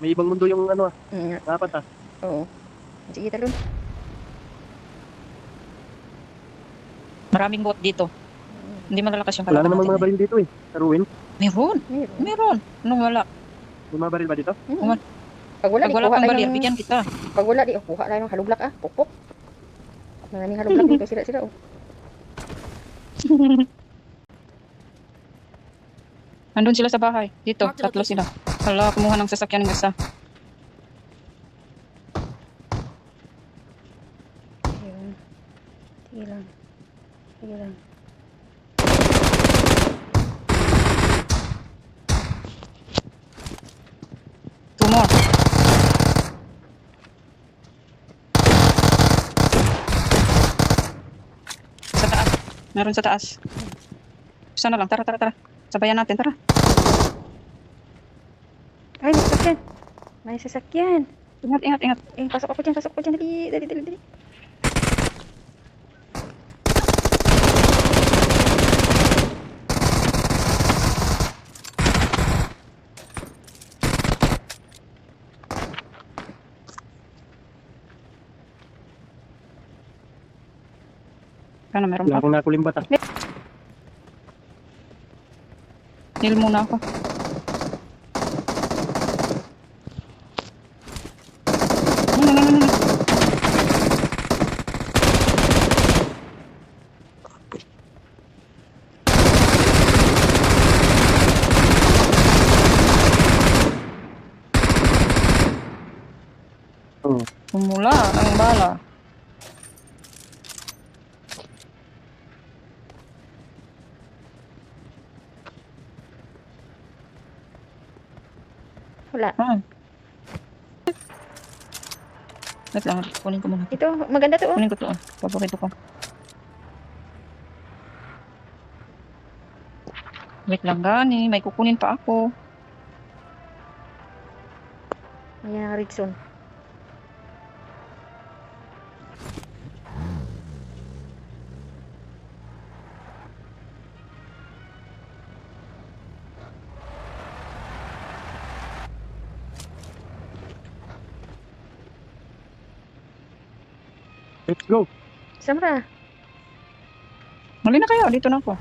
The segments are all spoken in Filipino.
May ibang mundo yung ano Mm, dapat oo. Sige, talon. Maraming bot dito. Hindi malalakas yung Wala kalaban namang natin. mga baril dito eh. Sa ruin. Meron. Meron. Meron. Anong wala? May mga baril ba dito? Mm. Pag wala, Pag di wala kuha kang tayo baril, ng... bigyan kita. Pag wala, di kuha tayo ng halublak Pukpok. Maraming halublak dito. Sila oh. Andun sila sa bahay. Dito, Mark the tatlo location. sila. Hala, kumuha ng sasakyan ng isa. Ayun. Sige lang. Sige lang. Two more. Sa taas. Meron sa taas. Isa na lang. Tara, tara, tara. Sabayan natin, tara. Ay, may sasakyan. May sasakyan. Ingat, ingat, ingat. Pasok ako dyan. Dali. Ano, meron Wala pa? akong nakulimbat Heal muna ako. Ano. Oo. Pumula ang bala. Wala. Wait lang, kunin ko muna. Ito, maganda to oh. Kunin ko to. Paborito ko. Wait lang gani, may kukunin pa ako. Ayan ang red zone. Let's go. Samra. Mali na kayo, dito na ako.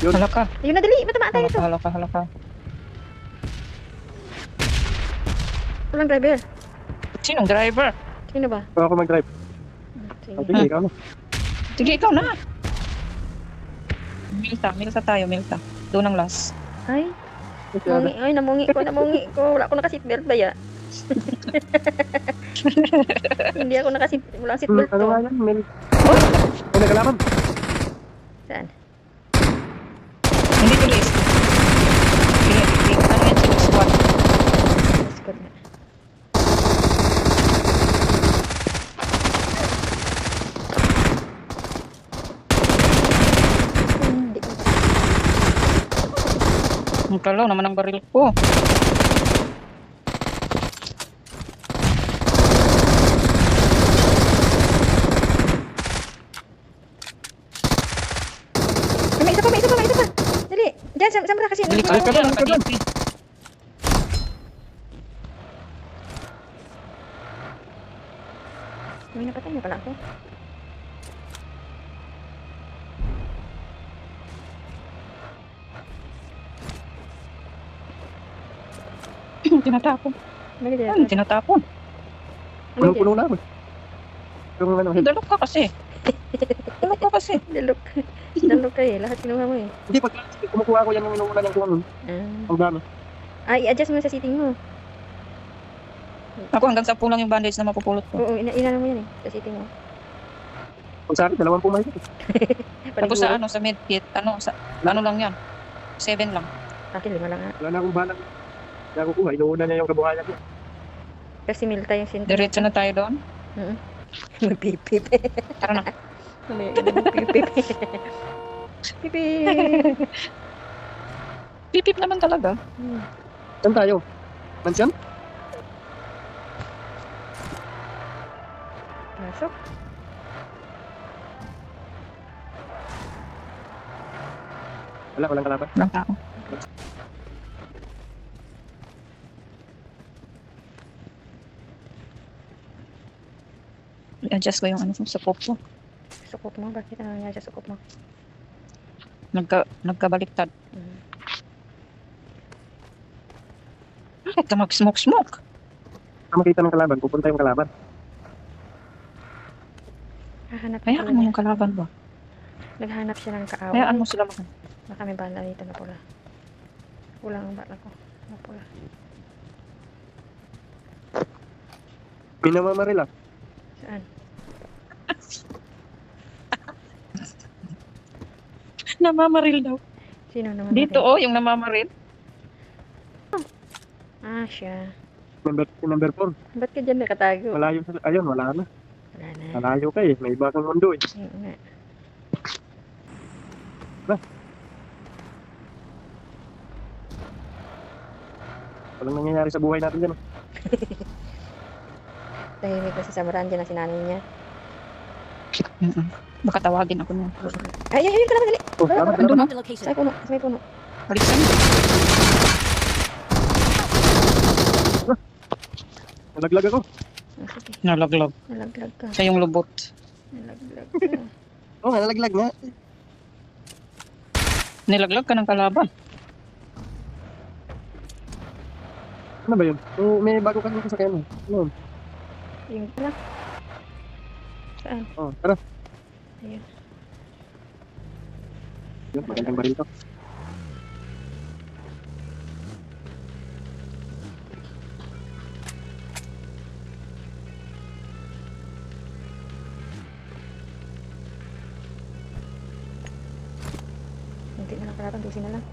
Yun. Hala ka. Ayun na, dali. Matamaan tayo ito. Hala ka. Walang driver. Sinong driver? Sino ba? Kung ako mag-drive. Sige. Sige, ikaw na. Sige, ikaw na. Milta tayo. Doon ang last. Ay, namungi ko. Wala ako naka-seatbelt ba ya? Hindi ako naka-seatbelt. Walang seatbelt Ano to. nga yan? May Oh, nagalaman. saan? Hindi tulis. Ano yan sila? Squad. Squad nga. Hindi ko. Ang kalaw naman ang baril ko. May isa pa. Dali. Diyan, Samra kasi. Bili ka Ay, kaban. May napatay na pala ako. Tinatapon. May dyan. Ano tinatapon? Punong-puno na ako. Yung ano, Dalok ka kasi. Dalok kayo eh. Lahat kinuha mo eh. hindi pag kumukuha ko yan yung inuuna niyang kuha. Ang dami. Ay, i-adjust mo sa seating mo. Ako hanggang 10 lang yung bandage na mapupulot ko. Oo, inano mo yan eh. Sa seating mo. Kung sa akin, 20 mahigit. Tapos sa ano, sa medkit, ano lang yan. 7 lang. Akin, 5 lang nga. Wala na akong balang. Kaya kukuha, inuuna niya yung kabuhayan ko. Kasi milta yung sinta. Diretso na tayo doon. Magpipip. Tara na. Magpipip. Pipip. Pipip naman talaga. Saan tayo? Mansyan? Pasok. Walang kalaban. Walang tao. I-adjust ko yung ano sa pop ko. Sukot mo? Bakit ano nangyari sa sukot mo? Nagkabaliktad. Mm. Bakit ka mag-smoke? Kung makita ng kalaban, pupunta yung kalaban. Hahanap Hayaan mo yung kalaban ba? Naghanap siya ng kaaway. Hayaan mo sila mag- Baka may bala dito na pula. Pula ang bala ko. Na pula. Minamamaril ah. Saan? Namamaril daw. Sino naman? Dito natin? yung namamaril. Ah, siya. Number 4. Ba't ka dyan nakatago? Malayo sa... Ayun, wala na. Wala na. Malayo ka eh. May iba kang mundo eh. Ayun nga. Walang nangyayari sa buhay natin dyan. Tahimik na si Samaran dyan na sinanay niya. Baka tawagin ako niya. Ay, ayun ka naman, dali. Oh, dapat Nandun na. no? The location. Sa may puno, sa may puno. Balikan. Nalaglag ako. Ah, sige, Nalaglag. nalaglag ka. Siya yung lubot. Nalaglag ka. Oh, nalaglag nga. Nilaglag ka ng kalaban. Ano ba yun? Oh, may bago kasi sasakyan eh. Ano? Yung pala. Saan? Oh, tara. Ayun. Yun, magandang baril to. Hindi na lang kalaban, dusin na lang.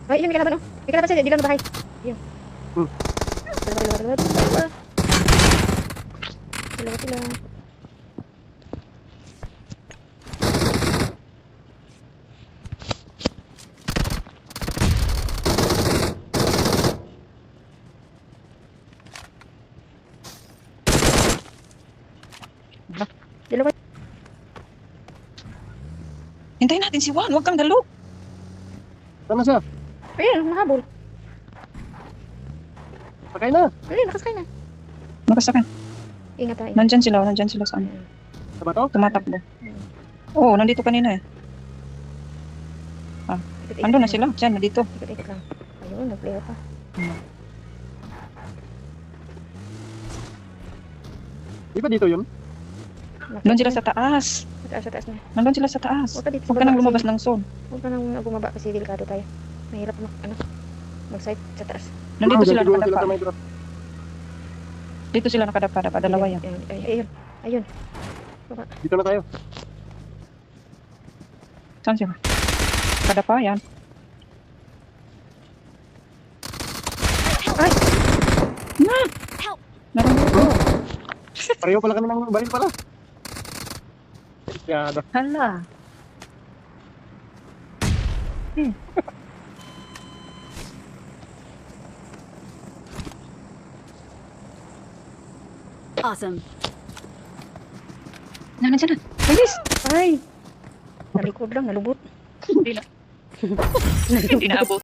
Ay, yun, may kalaban, oh. May kalaban sa'yo, di lang na bahay. Yun. Hmm. Dalawa. Dalawa sila. Dalawa. Hintayin natin si Juan. Huwag kang dalo. Saan na siya? Ayun, mahabol. Sakay na. Ayun, nakasakay na. Nakasakay. Ingat tayo. Nandyan sila sa ano. Sa bato? Tumatakbo. Oo, nandito kanina eh. Ando na sila. Diyan, nandito. Ikot-ikot lang. Ayun, nag-player pa. Di ba dito yun? Doon sila sa taas. Sa taas na. Nandun sila sa taas. Huwag ka dito sa Huwag ka nang baba lumabas kasi- ng zone. Huwag ka nang bumaba kasi delikado tayo. Mahirap mag-site sa taas. Nandito Ah, sila siguro sila sa nakadapa. may drop. Dito sila nakadapa. Dalawa yan. Ayun. Dito na tayo. Saan sila? Nakadapa yan. Ay! Meron dito. Pareho pala kami ng baril pala. Yada. Hala. Awesome. Nanan sila. Bilis. Ay! Nalikod lang, nalubot. Hindi na. Hindi na abot.